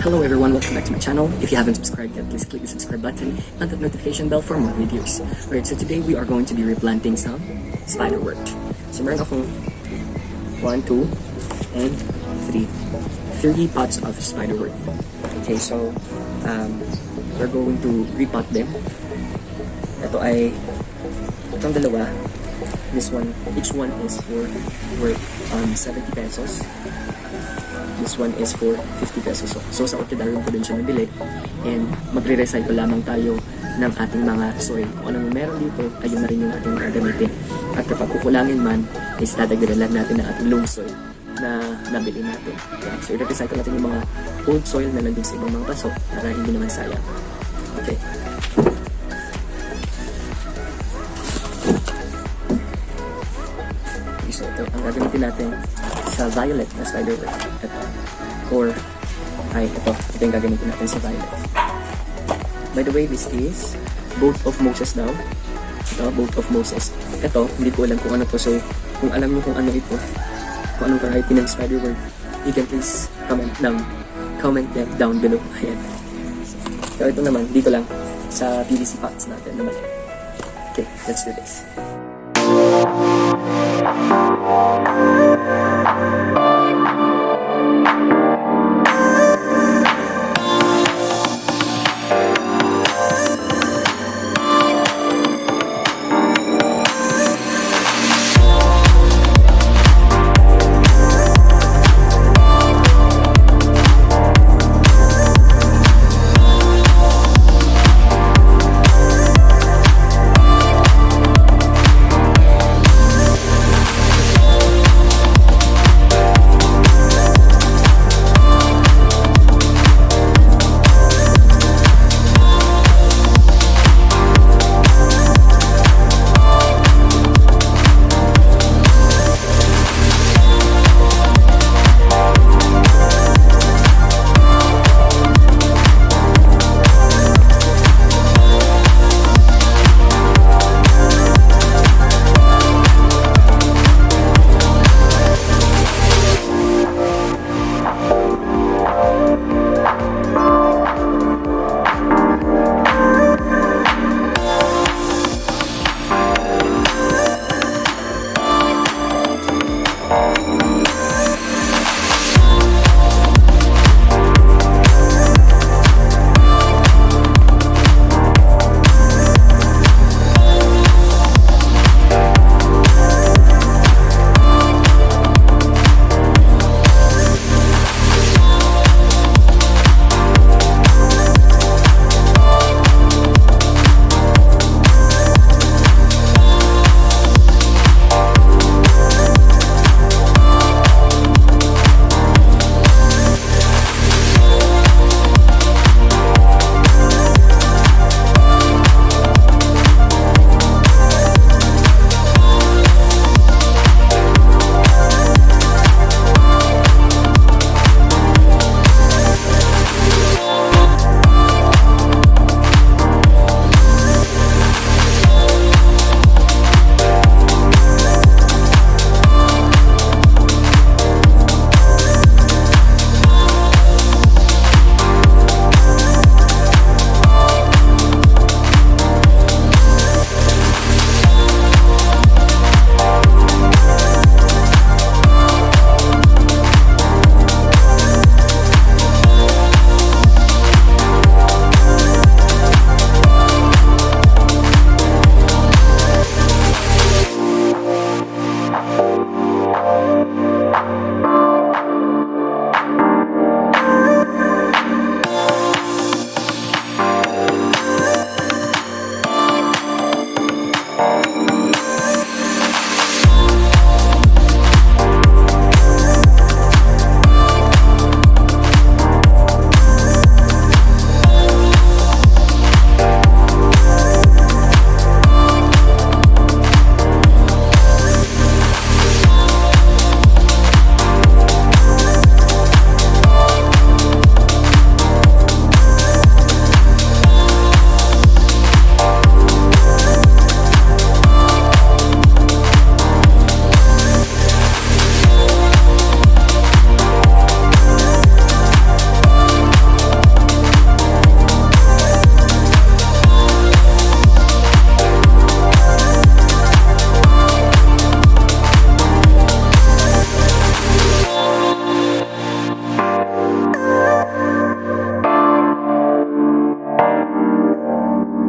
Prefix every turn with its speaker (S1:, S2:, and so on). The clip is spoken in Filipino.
S1: Hello everyone, welcome back to my channel. If you haven't subscribed yet, please click the subscribe button and the notification bell for more videos. Alright, so today we are going to be replanting some Spiderwort. So meron akong 1, 2, and 3. 30 pots of Spiderwort. Okay, so we're going to repot them. Itong dalawa, this one, each one is for worth 70 pesos. This one is for 50 pesos. So sa orchidarium ko din siya nabili. And magre-recycle lamang tayo ng ating mga soil. Kung ano yung meron dito, ayun na rin yung ating mga gamitin. At kapag kukulangin man, is dadagdagan lang natin ng ating loam soil na nabili natin. Yeah. So i-recycle natin yung mga old soil na nandun sa ibang mga paso para hindi naman sayang. Okay. So ito, ang gagamitin natin sa violet na Spiderwort. Ito. Ito yung gagamitin natin sa violet. By the way, this is Boat of Moses daw. Ito, Boat of Moses. Ito, hindi ko alam kung ano to. So, kung alam niyo kung ano ito, kung anong variety ng Spiderwort, you can please comment down below. Ayan. So, ito naman, dito lang sa PVC pots natin naman. Okay, let's do this.